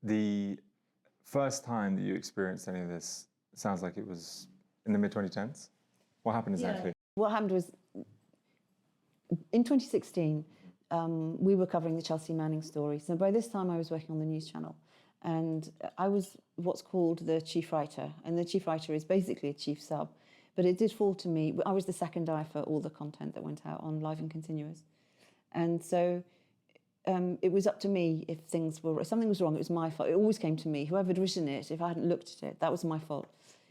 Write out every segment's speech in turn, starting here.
The first time that you experienced any of this sounds like it was in the mid-2010s. What happened exactly? Yeah. What happened was, in 2016, we were covering the Chelsea Manning story. So by this time I was working on the news channel, and I was what's called the chief writer. And the chief writer is basically a chief sub. But it did fall to me. I was the second eye for all the content that went out on Live and Continuous. And so it was up to me if something was wrong, it was my fault. It always came to me. Whoever had written it, if I hadn't looked at it, that was my fault.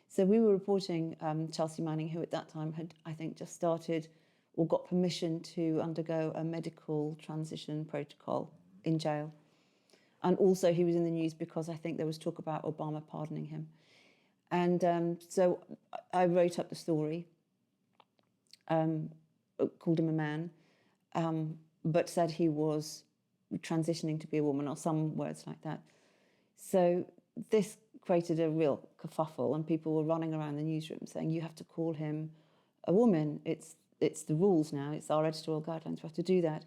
So we were reporting Chelsea Manning, who at that time had, I think, just started or got permission to undergo a medical transition protocol in jail. And also he was in the news because I think there was talk about Obama pardoning him. And so I wrote up the story, called him a man, but said he was transitioning to be a woman, or some words like that. So this created a real kerfuffle, and people were running around the newsroom saying, you have to call him a woman. It's the rules now. It's our editorial guidelines. We have to do that.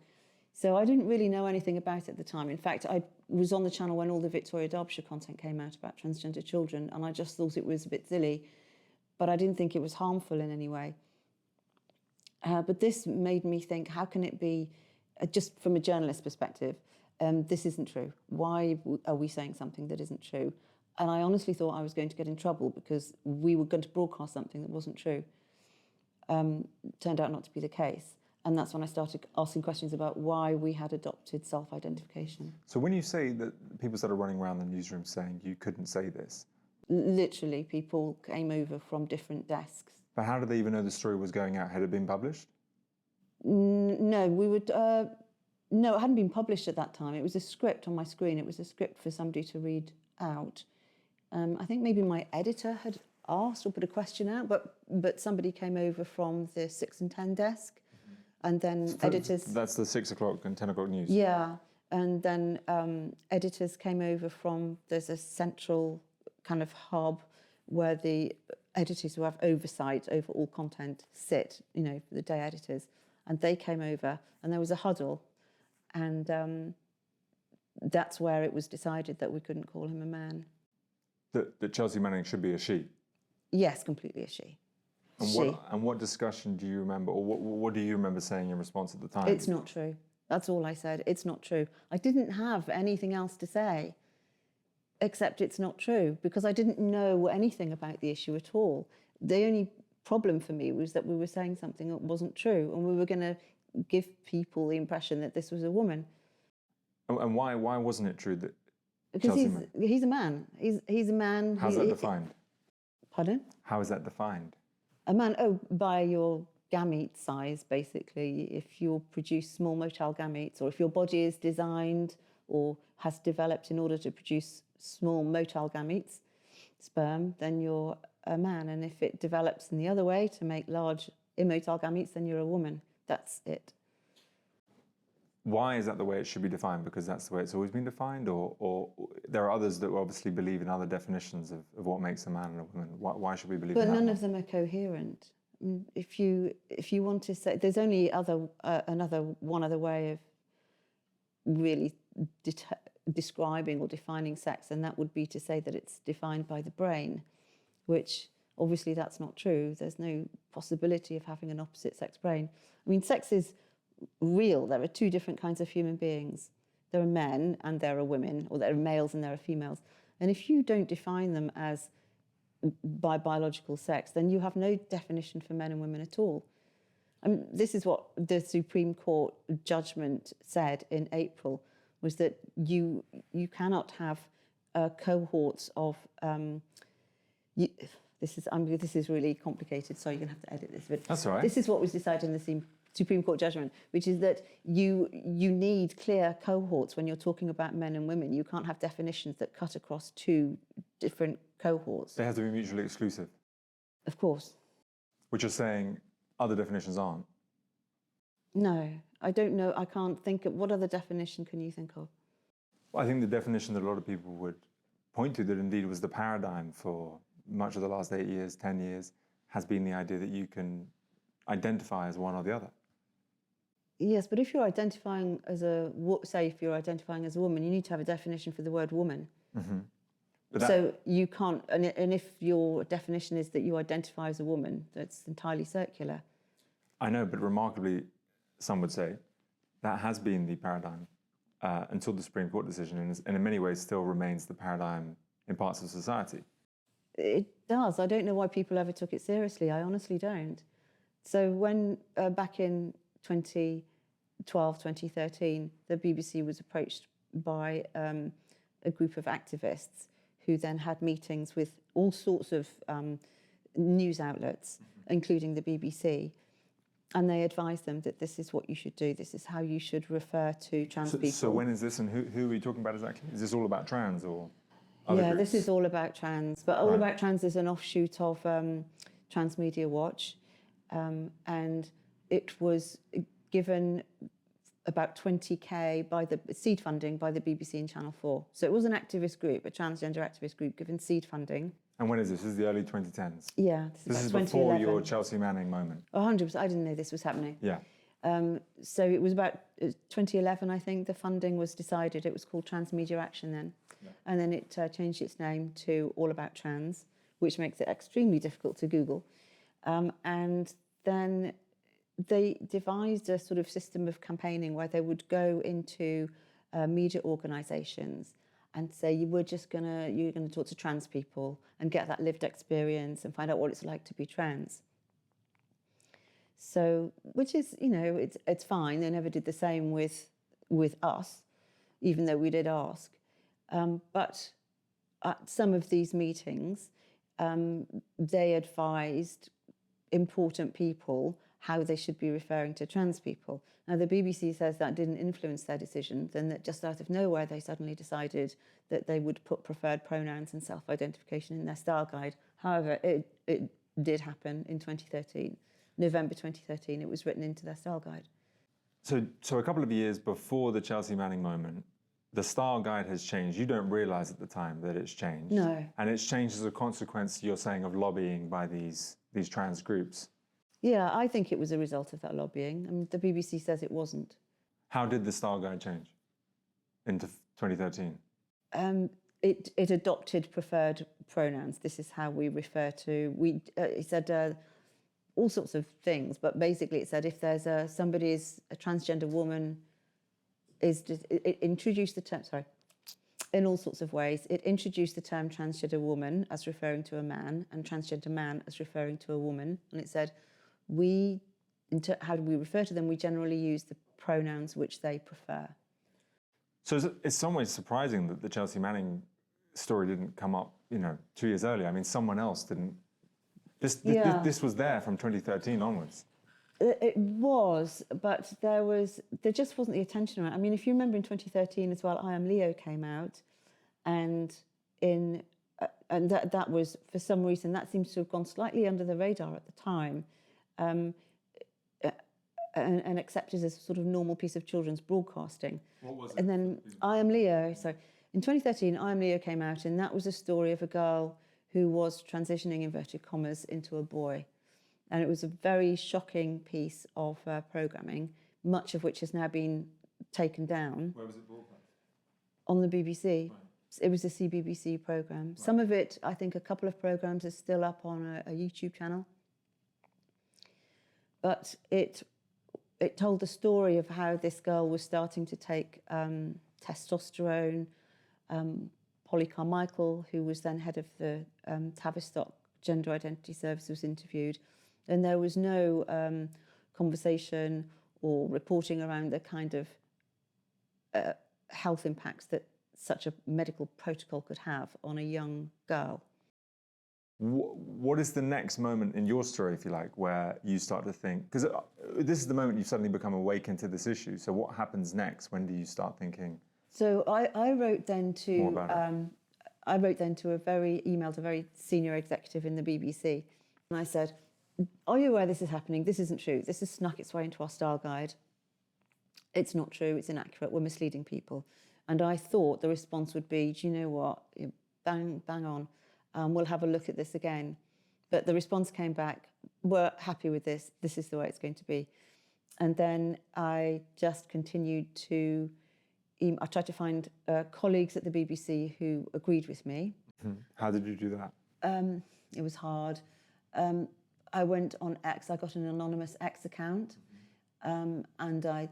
So I didn't really know anything about it at the time. In fact, I was on the channel when all the Victoria Derbyshire content came out about transgender children, and I just thought it was a bit silly, but I didn't think it was harmful in any way. But this made me think, how can it be, just from a journalist perspective, this isn't true. Why are we saying something that isn't true? And I honestly thought I was going to get in trouble because we were going to broadcast something that wasn't true. Turned out not to be the case. And that's when I started asking questions about why we had adopted self-identification. So when you say that people started running around the newsroom saying you couldn't say this? Literally, people came over from different desks. But how did they even know the story was going out? Had it been published? No, no, it hadn't been published at that time. It was a script on my screen. It was a script for somebody to read out. I think maybe my editor had asked or put a question out, but somebody came over from the 6 and 10 desk, and then editors... That's the 6 o'clock and 10 o'clock news? Yeah, and then editors came over from... There's a central kind of hub where the editors who have oversight over all content sit, for the day editors, and they came over, and there was a huddle, and that's where it was decided that we couldn't call him a man. That Chelsea Manning should be a she? Yes, completely a she. And what discussion do you remember, or what do you remember saying in response at the time? It's not true. That's all I said. It's not true. I didn't have anything else to say, except it's not true, because I didn't know anything about the issue at all. The only problem for me was that we were saying something that wasn't true, and we were going to give people the impression that this was a woman. And why wasn't it true that because he's a man. He's a man. How's that defined? Pardon? How is that defined? A man, by your gamete size, basically. If you produce small motile gametes, or if your body is designed or has developed in order to produce small motile gametes, sperm, then you're a man. And if it develops in the other way to make large immotile gametes, then you're a woman. That's it. Why is that the way it should be defined? Because that's the way it's always been defined? Or there are others that obviously believe in other definitions of what makes a man and a woman. Why should we believe in that? But none of them are coherent. If you want to say... There's only one other way of really describing or defining sex, and that would be to say that it's defined by the brain, which obviously that's not true. There's no possibility of having an opposite-sex brain. I mean, sex is real. There are two different kinds of human beings. There are men and there are women, or there are males and there are females. And if you don't define them as by biological sex, then you have no definition for men and women at all. I mean, this is what the Supreme Court judgment said in April, was that you cannot have cohorts of... This is really complicated, so you're going to have to edit this. But that's all right. This is what was decided in the Supreme Court judgment, which is that you need clear cohorts when you're talking about men and women. You can't have definitions that cut across two different cohorts. They have to be mutually exclusive. Of course. Which you're saying other definitions aren't? No, I don't know. I can't think of... What other definition can you think of? Well, I think the definition that a lot of people would point to, that indeed was the paradigm for much of the last 8 years, 10 years, has been the idea that you can identify as one or the other. Yes, but if you're identifying as say if you're identifying as a woman, you need to have a definition for the word woman. So you can't, and if your definition is that you identify as a woman, that's entirely circular. I know, but remarkably, some would say, that has been the paradigm until the Supreme Court decision, and in many ways still remains the paradigm in parts of society. It does. I don't know why people ever took it seriously. I honestly don't. So when back in 2012, 2013, the BBC was approached by a group of activists who then had meetings with all sorts of news outlets, including the BBC, and they advised them that this is what you should do, this is how you should refer to trans people. So when is this, and who are we talking about exactly? Is this all about trans or other groups? This is all about trans, but All About Trans is an offshoot of Transmedia Watch, and it was given about 20k by the seed funding by the BBC and Channel 4. So it was an activist group, a transgender activist group, given seed funding. And when is this? This is the early 2010s? Yeah. This is before your Chelsea Manning moment? 100%. I didn't know this was happening. Yeah. So it was about 2011, I think, the funding was decided. It was called Transmedia Action then. Yeah. And then it changed its name to All About Trans, which makes it extremely difficult to Google. And then they devised a sort of system of campaigning where they would go into media organisations and say, you're going to talk to trans people and get that lived experience and find out what it's like to be trans. So, which is, it's fine. They never did the same with us, even though we did ask. But at some of these meetings, they advised important people how they should be referring to trans people. Now, the BBC says that didn't influence their decision, then that just out of nowhere they suddenly decided that they would put preferred pronouns and self-identification in their style guide. However, it did happen in 2013. November 2013, it was written into their style guide. So a couple of years before the Chelsea Manning moment, the style guide has changed. You don't realise at the time that it's changed. No. And it's changed as a consequence, you're saying, of lobbying by these trans groups. Yeah, I think it was a result of that lobbying. I mean, the BBC says it wasn't. How did the style guide change into 2013? It adopted preferred pronouns. This is how we refer to. It said all sorts of things, but basically it said if there's somebody is a transgender woman, it introduced the term. Sorry, in all sorts of ways, it introduced the term transgender woman as referring to a man and transgender man as referring to a woman, and it said how do we refer to them? We generally use the pronouns which they prefer. So it's in some ways surprising that the Chelsea Manning story didn't come up, 2 years earlier. I mean, someone else didn't. This was there from 2013 onwards. It was, but there just wasn't the attention around. I mean, if you remember in 2013 as well, I Am Leo came out, and that was, for some reason, that seems to have gone slightly under the radar at the time, and accepted as a sort of normal piece of children's broadcasting. What was it? And then I Am Leo, so in 2013, I Am Leo came out, and that was a story of a girl who was transitioning, inverted commas, into a boy. And it was a very shocking piece of programming, much of which has now been taken down. Where was it broadcast? On the BBC. Right. It was a CBBC programme. Right. Some of it, I think a couple of programmes are still up on a YouTube channel. But it told the story of how this girl was starting to take testosterone. Polly Carmichael, who was then head of the Tavistock Gender Identity Service, was interviewed. And there was no conversation or reporting around the kind of health impacts that such a medical protocol could have on a young girl. What is the next moment in your story, if you like, where you start to think, because this is the moment you've suddenly become awakened to this issue. So what happens next? When do you start thinking? So I wrote then to emailed a very senior executive in the BBC, and I said, are you aware this is happening? This isn't true. This has snuck its way into our style guide. It's not true. It's inaccurate. We're misleading people. And I thought the response would be, do you know what? Bang on. We'll have a look at this again. But the response came back, we're happy with this. This is the way it's going to be. And then I just continued to, I tried to find colleagues at the BBC who agreed with me. How did you do that? It was hard. I went on X, I got an anonymous X account, and I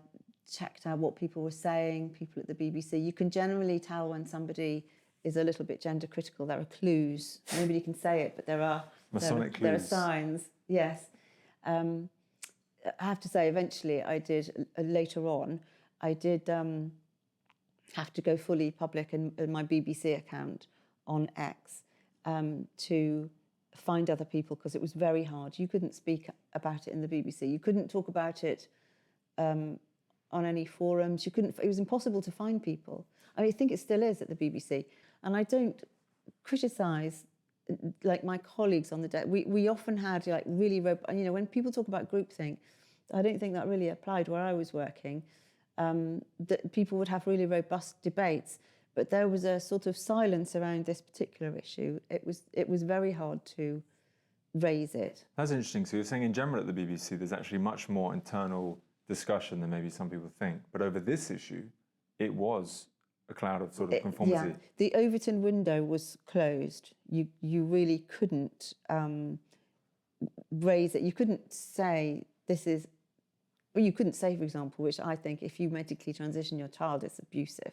checked out what people were saying, people at the BBC. You can generally tell when somebody is a little bit gender critical. There are clues. Nobody can say it, but there are Masonic there are clues. signs. Yes. I have to say, eventually, I did later on. I did have to go fully public in my BBC account on X to find other people, because it was very hard. You couldn't speak about it in the BBC. You couldn't talk about it on any forums. You couldn't. It was impossible to find people. I think it still is at the BBC. And I don't criticise like my colleagues on the desk. We often had like really, when people talk about groupthink, I don't think that really applied where I was working. That people would have really robust debates, but there was a sort of silence around this particular issue. It was very hard to raise it. That's interesting. So you're saying in general at the BBC, there's actually much more internal discussion than maybe some people think. But over this issue, it was a cloud of sort of conformity. Yeah, the Overton window was closed. You really couldn't raise it. You couldn't say this is. Well, you couldn't say, for example, which I think if you medically transition your child, it's abusive.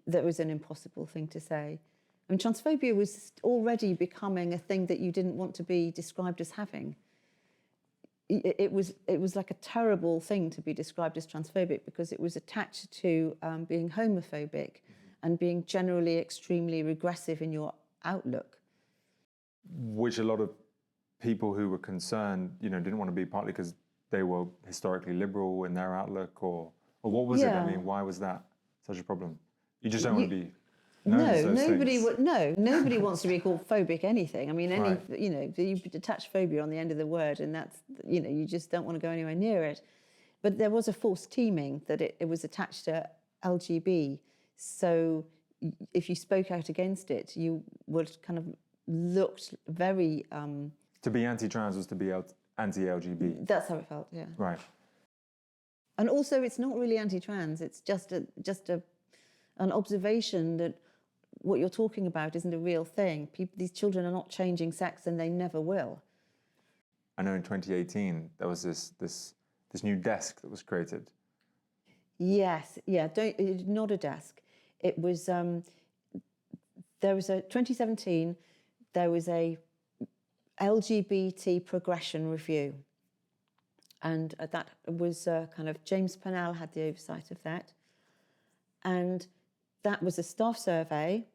That was an impossible thing to say. I mean, transphobia was already becoming a thing that you didn't want to be described as having. It was like a terrible thing to be described as transphobic, because it was attached to being homophobic and being generally extremely regressive in your outlook. Which a lot of people who were concerned, didn't want to be, partly because they were historically liberal in their outlook, or what was it? I mean, why was that such a problem? You just don't want to be known as those things. Nobody wants to be called phobic anything. I mean, Right. You attach phobia on the end of the word, and that's, you just don't want to go anywhere near it. But there was a false teaming that it was attached to LGB. So if you spoke out against it, you would kind of looked very... To be anti-trans was to be anti-LGB. That's how it felt, yeah. Right. And also, it's not really anti-trans. It's just an observation that what you're talking about isn't a real thing. These children are not changing sex, and they never will. I know in 2018 there was this new desk that was created. Yes, yeah. Not a desk. It was. There was 2017. There was a LGBT progression review, and that was kind of James Pennell had the oversight of that, and that was a staff survey,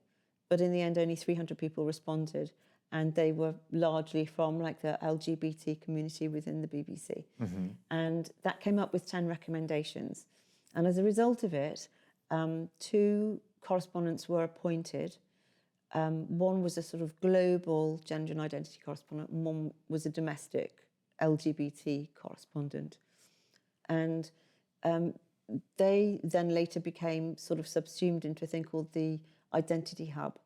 but in the end only 300 people responded, and they were largely from like the LGBT community within the BBC. Mm-hmm. And that came up with 10 recommendations. And as a result of it, 2 correspondents were appointed. One was a sort of global gender and identity correspondent, and one was a domestic LGBT correspondent. And they then later became sort of subsumed into a thing called the Identity Hub.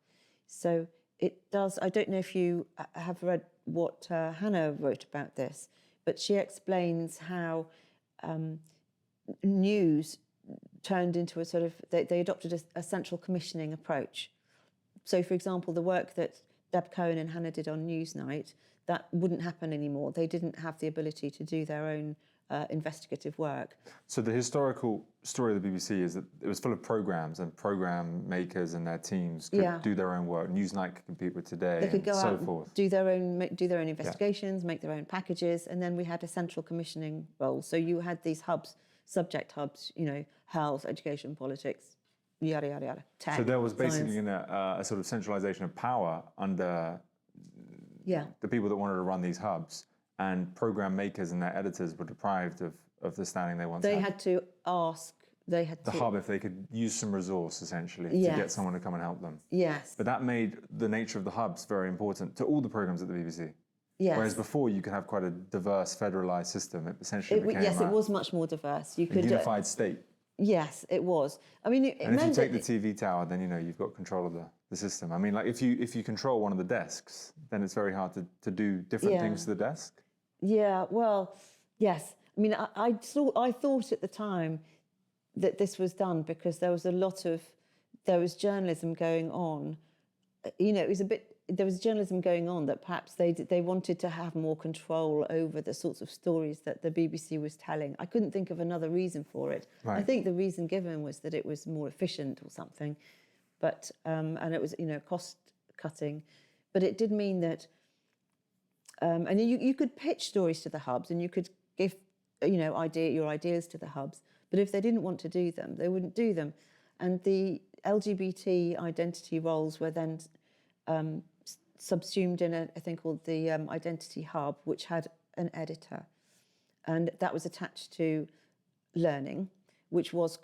So it does, I don't know if you have read what Hannah wrote about this, but she explains how news turned into a sort of, they adopted a central commissioning approach. So, for example, the work that Deb Cohen and Hannah did on Newsnight, that wouldn't happen anymore. They didn't have the ability to do their own investigative work. So the historical story of the BBC is that it was full of programmes, and programme makers and their teams could do their own work. Newsnight could compete with Today, they could and go so out forth. And do their own investigations, make their own packages, and then we had a central commissioning role. So you had these hubs, subject hubs, health, education, politics, yada, yada, yada, tech. So there was basically a sort of centralisation of power under the people that wanted to run these hubs, and programme makers and their editors were deprived of the standing they once had. They had to ask, the hub if they could use some resource, essentially, to get someone to come and help them. Yes. But that made the nature of the hubs very important to all the programmes at the BBC. Yes. Whereas before you could have quite a diverse federalised system. It essentially became it was much more diverse. You could unified state. Yes, it was. I mean, and if you take the TV tower, then you've got control of the system. I mean, like if you control one of the desks, then it's very hard to do different things to the desk. Yeah, well, yes. I mean, I thought at the time that this was done because there was journalism going on. It was there was journalism going on that perhaps they wanted to have more control over the sorts of stories that the BBC was telling. I couldn't think of another reason for it. Right. I think the reason given was that it was more efficient or something, but and it was cost cutting, but it did mean that, and you could pitch stories to the hubs and you could give your ideas to the hubs, but if they didn't want to do them, they wouldn't do them, and the LGBT identity roles were then subsumed in a thing called the Identity Hub, which had an editor, and that was attached to Learning, which was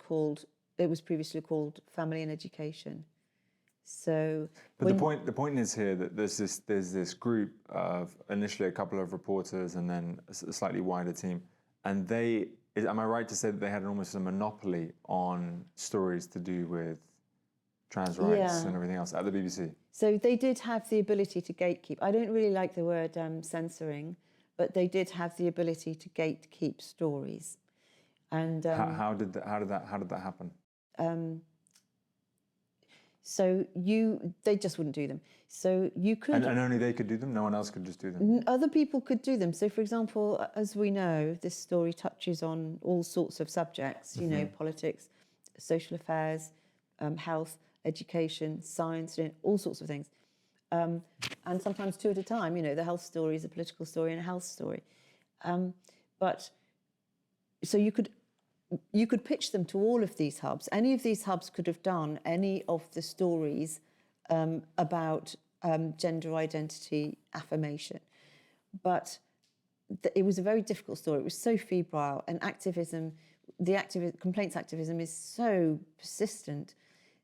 previously called Family and Education. So, but the point is here that there's this group of initially a couple of reporters and then a slightly wider team, and am I right to say that they had almost a monopoly on stories to do with trans rights and everything else at the BBC? So they did have the ability to gatekeep. I don't really like the word censoring, but they did have the ability to gatekeep stories. And how did that happen? So they just wouldn't do them. So you could, and only they could do them. No one else could just do them. Other people could do them. So, for example, as we know, this story touches on all sorts of subjects. Politics, social affairs, health, education, science, all sorts of things, and sometimes two at a time. The health story is a political story and a health story, but so you could pitch them to all of these hubs. Any of these hubs could have done any of the stories about gender identity affirmation, but it was a very difficult story. It was so febrile, and activism, complaints activism, is so persistent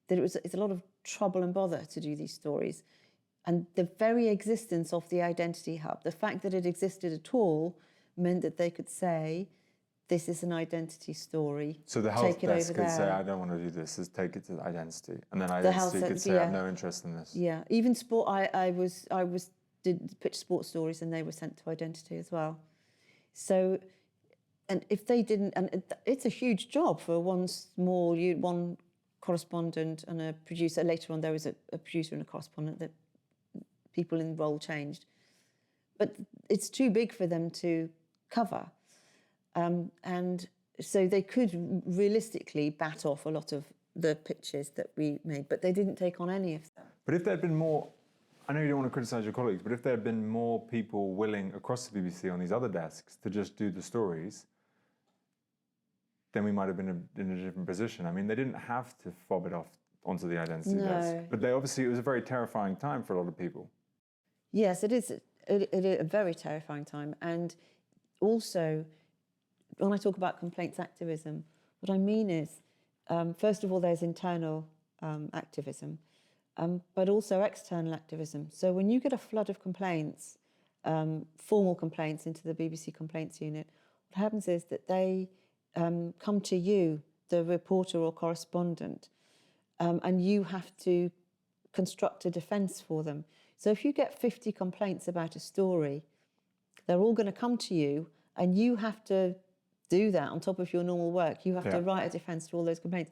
that it's a lot of trouble and bother to do these stories. And the very existence of the Identity Hub, the fact that it existed at all, meant that they could say, this is an identity story. So the health desk could say, I don't want to do this, just take it to identity. And then identity could say, I have no interest in this. Yeah, even sport, I did pitch sports stories and they were sent to identity as well. So, and if they didn't, and it's a huge job for one correspondent and a producer. Later on, there was a producer and a correspondent, that people in role changed. But it's too big for them to cover. And so they could realistically bat off a lot of the pitches that we made, but they didn't take on any of them. But if there had been more, I know you don't want to criticise your colleagues, but if there had been more people willing across the BBC on these other desks to just do the stories, then we might have been in a different position. I mean, they didn't have to fob it off onto the identity desk, but it was a very terrifying time for a lot of people. Yes, it is a very terrifying time. And also, when I talk about complaints activism, what I mean is, first of all, there's internal activism, but also external activism. So when you get a flood of complaints, formal complaints into the BBC complaints unit, what happens is that they come to you, the reporter or correspondent, and you have to construct a defence for them. So if you get 50 complaints about a story, they're all going to come to you, and you have to do that on top of your normal work. You have to write a defence to all those complaints.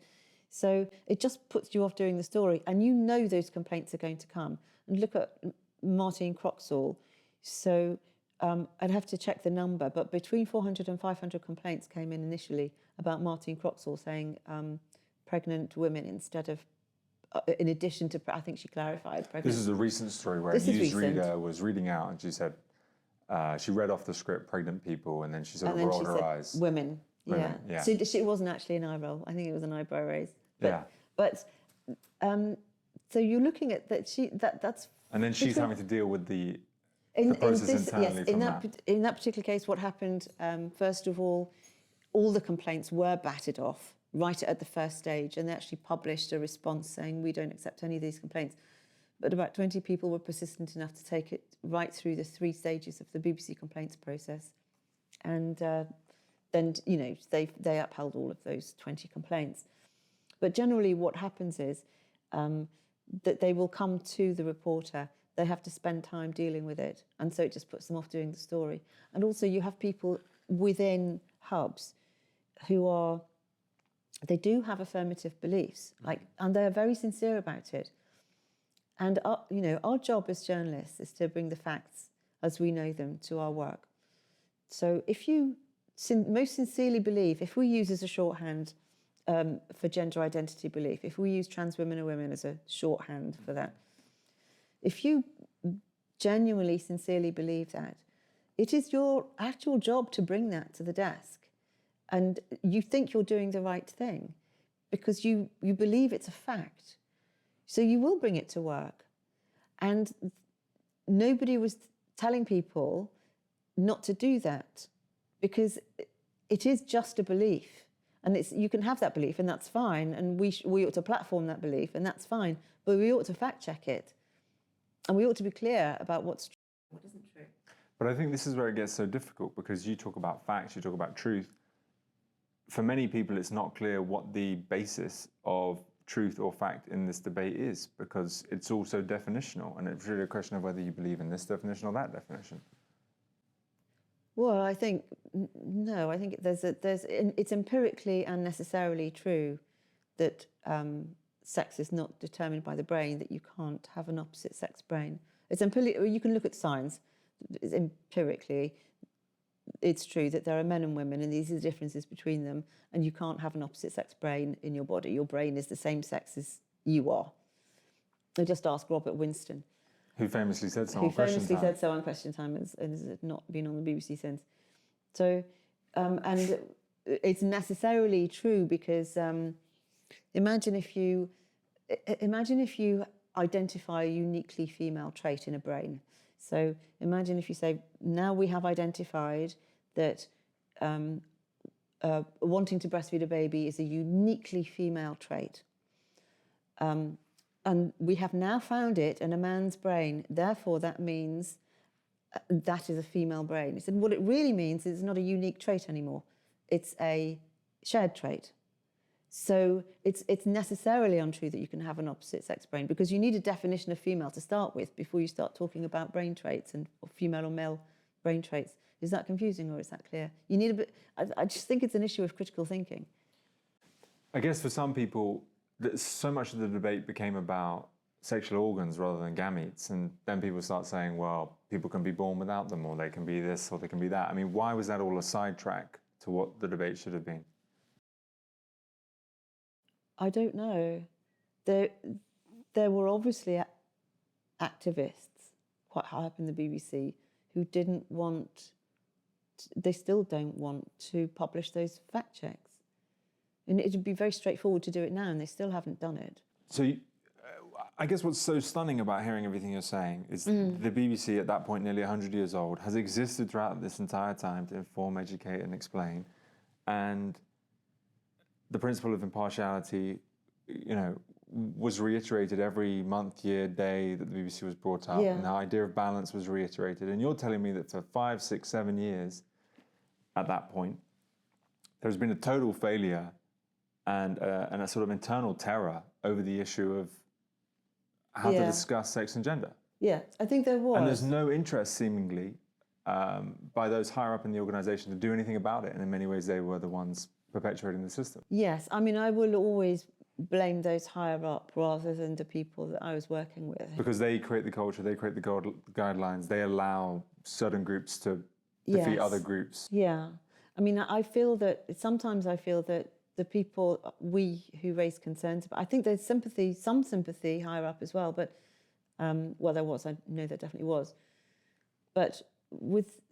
So it just puts you off doing the story, and those complaints are going to come. And look at Martine Croxall. So I'd have to check the number, but between 400 and 500 complaints came in initially about Martine Croxall saying pregnant women instead of, in addition to, I think she clarified pregnant. This is a recent story where a newsreader was reading out and she said, she read off the script, pregnant people, and then she sort of rolled her eyes. Women. Yeah. So it wasn't actually an eye roll. I think it was an eyebrow raise. But so you're looking at that. That's. And then she's having to deal with the process internally from that. In that particular case, what happened? First of all the complaints were batted off right at the first stage, and they actually published a response saying we don't accept any of these complaints. But about 20 people were persistent enough to take it right through the 3 stages of the BBC complaints process, and then they upheld all of those 20 complaints. But generally, what happens is that they will come to the reporter. They have to spend time dealing with it, and so it just puts them off doing the story. And also, you have people within hubs they do have affirmative beliefs, and they're very sincere about it. And our job as journalists is to bring the facts as we know them to our work. So if you most sincerely believe, if we use as a shorthand for gender identity belief, if we use trans women and women as a shorthand for that, if you genuinely, sincerely believe that, it is your actual job to bring that to the desk. And you think you're doing the right thing because you believe it's a fact. So you will bring it to work. And nobody was telling people not to do that because it is just a belief. And you can have that belief and that's fine. And we ought to platform that belief and that's fine. But we ought to fact check it. And we ought to be clear about what's true and what isn't true. But I think this is where it gets so difficult because you talk about facts, you talk about truth. For many people, it's not clear what the basis of truth or fact in this debate is because it's all so definitional. And it's really a question of whether you believe in this definition or that definition. Well, I think, no, I think it's empirically and necessarily true that sex is not determined by the brain, that you can't have an opposite sex brain. It's empirically, you can look at science, empirically, it's true that there are men and women and these are the differences between them and you can't have an opposite sex brain in your body. Your brain is the same sex as you are. I just asked Robert Winston. Who famously said so on Question Time and has not been on the BBC since. So, and it's necessarily true because imagine if you identify a uniquely female trait in a brain. So imagine if you say, now we have identified that wanting to breastfeed a baby is a uniquely female trait. And we have now found it in a man's brain. Therefore, that means that is a female brain. He said, what it really means is it's not a unique trait anymore. It's a shared trait. So it's necessarily untrue that you can have an opposite sex brain because you need a definition of female to start with before you start talking about brain traits and female or male brain traits. Is that confusing or is that clear? You need a bit. I just think it's an issue of critical thinking. I guess for some people, so much of the debate became about sexual organs rather than gametes, and then people start saying, well, people can be born without them, or they can be this, or they can be that. I mean, why was that all a sidetrack to what the debate should have been? I don't know. There were obviously activists quite high up in the BBC who didn't want, they still don't want to publish those fact checks. And it would be very straightforward to do it now, and they still haven't done it. So I guess what's so stunning about hearing everything you're saying is the BBC, at that point nearly 100 years old, has existed throughout this entire time to inform, educate and explain. And the principle of impartiality, was reiterated every month, year, day that the BBC was brought up, and the idea of balance was reiterated. And you're telling me that for 5, 6, 7 years, at that point, there's been a total failure and a sort of internal terror over the issue of how to discuss sex and gender. Yeah, I think there was. And there's no interest, seemingly, by those higher up in the organisation to do anything about it. And in many ways, they were the ones perpetuating the system. Yes, I mean, I will always blame those higher up rather than the people that I was working with. Because they create the culture, they create the guidelines, they allow certain groups to defeat other groups. Yeah. I mean, sometimes I feel that the people who raise concerns, I think there's some sympathy higher up as well, but, I know there definitely was. But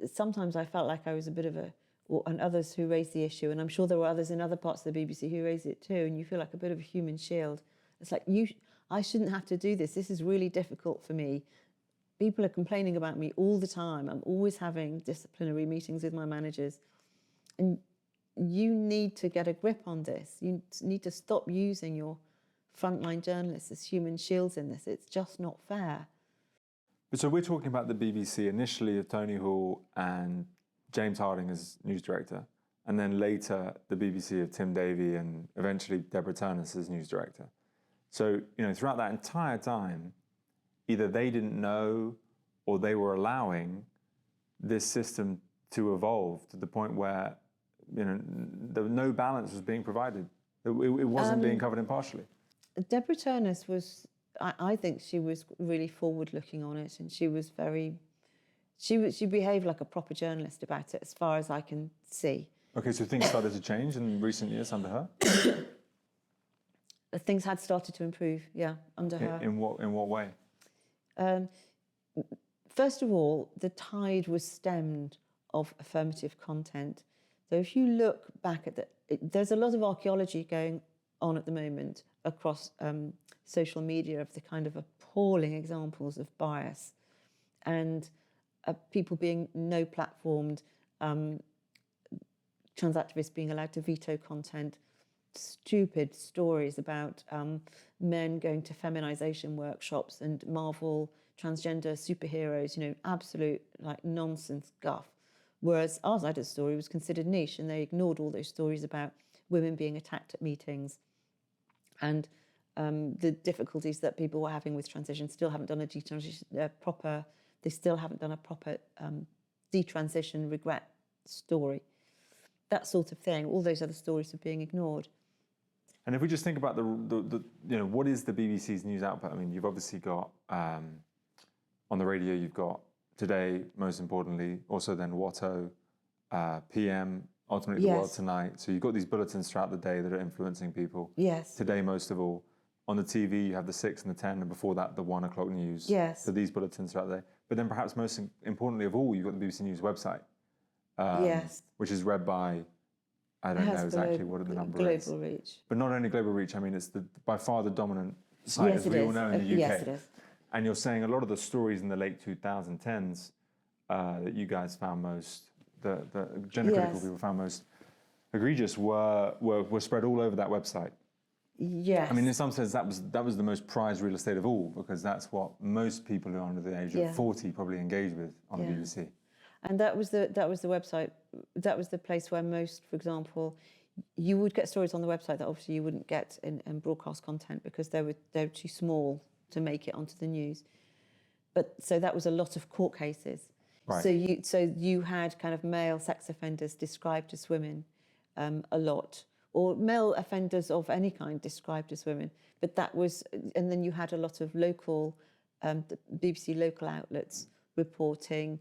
sometimes I felt like I was a bit of and others who raised the issue, and I'm sure there were others in other parts of the BBC who raised it too, and you feel like a bit of a human shield. It's like, I shouldn't have to do this. This is really difficult for me. People are complaining about me all the time. I'm always having disciplinary meetings with my managers. And you need to get a grip on this. You need to stop using your frontline journalists as human shields in this. It's just not fair. So we're talking about the BBC initially of Tony Hall and James Harding as news director, and then later the BBC of Tim Davie and eventually Deborah Turnus as news director. So, throughout that entire time, either they didn't know or they were allowing this system to evolve to the point where no balance was being provided. It wasn't being covered impartially. Deborah Turnus was, I think she was really forward-looking on it, and she was very, she behaved like a proper journalist about it, as far as I can see. Okay, so things started to change in recent years under her? Things had started to improve, yeah, under her. In what way? First of all, the tide was stemmed of affirmative content. So if you look back at there's a lot of archaeology going on at the moment across social media of the kind of appalling examples of bias and people being no-platformed, trans activists being allowed to veto content, stupid stories about men going to feminization workshops and Marvel transgender superheroes, absolute like nonsense guff. Whereas our side of the story was considered niche, and they ignored all those stories about women being attacked at meetings and the difficulties that people were having with transition. Still haven't done they still haven't done a proper detransition regret story. That sort of thing. All those other stories are being ignored. And if we just think about what is the BBC's news output? I mean, you've obviously got on the radio, you've got Today, most importantly, also then Watto, PM, ultimately The World Tonight. So you've got these bulletins throughout the day that are influencing people. Yes. Today, most of all. On the TV, you have the 6 and the 10, and before that, the 1 o'clock news. Yes. So these bulletins throughout the day. But then perhaps most importantly of all, you've got the BBC News website. Which is read by, I don't know exactly what the number is. Global reach. But not only global reach, I mean, it's by far the dominant site, as we all know, in the UK. Yes, it is. And you're saying a lot of the stories in the late 2010s that you guys found most, the gender critical people found most egregious were spread all over that website. Yes. I mean, in some sense, that was the most prized real estate of all, because that's what most people who are under the age of 40 probably engage with on the BBC. And that was the website. That was the place where most, for example, you would get stories on the website that obviously you wouldn't get in broadcast content because they were too small to make it onto the news. But so that was a lot of court cases. Right. So you had kind of male sex offenders described as women a lot, or male offenders of any kind described as women. But that was, and then you had a lot of local, the BBC local outlets reporting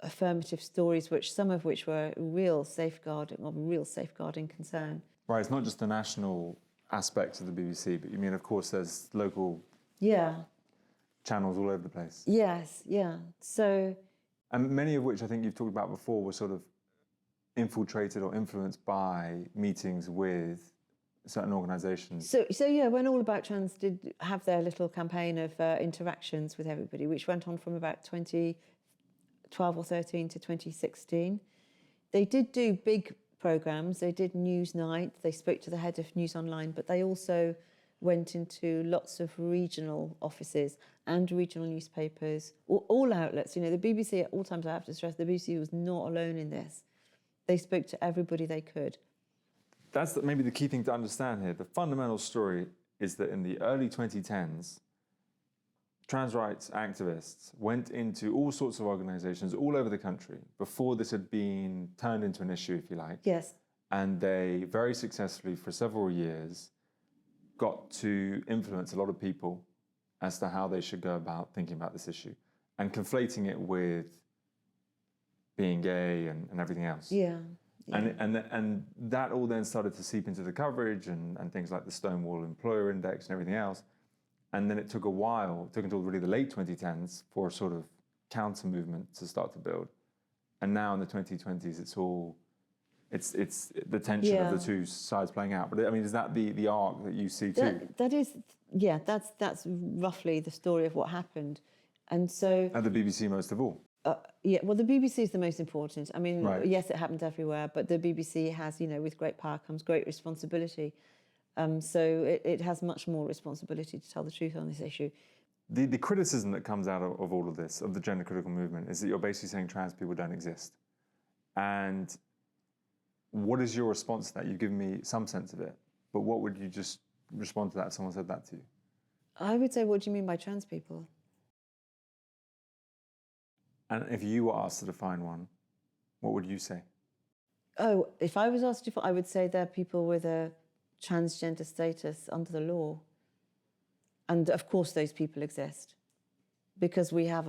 affirmative stories, some of which were real safeguarding concern. Right, it's not just the national aspects of the BBC, but you mean, of course, there's local channels all over the place. Yes, yeah. So, and many of which I think you've talked about before were sort of infiltrated or influenced by meetings with certain organisations. So yeah, when All About Trans did have their little campaign of interactions with everybody, which went on from about 2012 or 13 to 2016, they did do big programmes. They did Newsnight. They spoke to the head of News Online, but they also went into lots of regional offices and regional newspapers, all outlets. The BBC, at all times, I have to stress, the BBC was not alone in this. They spoke to everybody they could. That's maybe the key thing to understand here. The fundamental story is that in the early 2010s, trans rights activists went into all sorts of organisations all over the country before this had been turned into an issue, if you like. Yes. And they very successfully, for several years, got to influence a lot of people as to how they should go about thinking about this issue and conflating it with being gay and everything else. Yeah. And that all then started to seep into the coverage and things like the Stonewall Employer Index and everything else. And then it took until really the late 2010s for a sort of counter movement to start to build. And now in the 2020s, it's the tension of the two sides playing out. But I mean, is that the arc that you see too? That's roughly the story of what happened. And so... At the BBC most of all. Well, the BBC is the most important. I mean, right. Yes, it happened everywhere, but the BBC has, with great power comes great responsibility. So it has much more responsibility to tell the truth on this issue. The criticism that comes out of all of this, of the gender critical movement, is that you're basically saying trans people don't exist. And what is your response to that? You've given me some sense of it, but what would you just respond to that if someone said that to you? I would say, what do you mean by trans people? And if you were asked to define one, what would you say? Oh, if I was asked, I would say they're people with a transgender status under the law. And of course those people exist because we have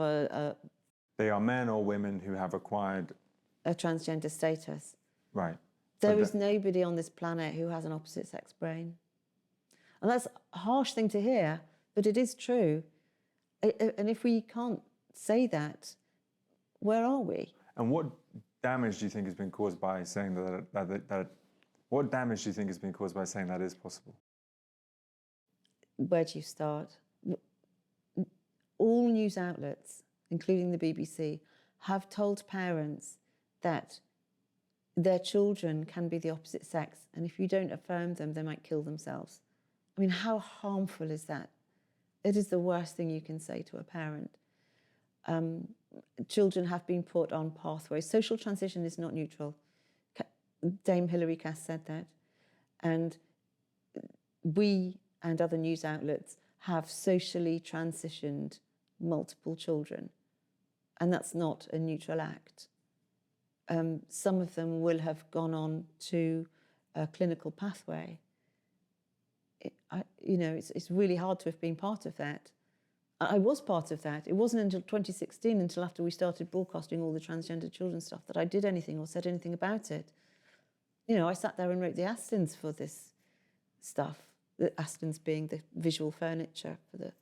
They are men or women who have acquired a transgender status. Right. There is nobody on this planet who has an opposite sex brain. And that's a harsh thing to hear, but it is true. And if we can't say that, where are we? And what damage do you think has been caused by saying that what damage do you think has been caused by saying that is possible? Where do you start? All news outlets, including the BBC, have told parents that their children can be the opposite sex, and if you don't affirm them, they might kill themselves. I mean, how harmful is that? It is the worst thing you can say to a parent. Children have been put on pathways. Social transition is not neutral. Dame Hilary Cass said that. And we and other news outlets have socially transitioned multiple children. And that's not a neutral act. Some of them will have gone on to a clinical pathway. It's really hard to have been part of that. I was part of that. It wasn't until 2016, until after we started broadcasting all the transgender children stuff, that I did anything or said anything about it. I sat there and wrote the Astons for this stuff, the Astons being the visual furniture for the...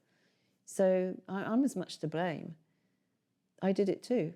So I'm as much to blame. I did it too.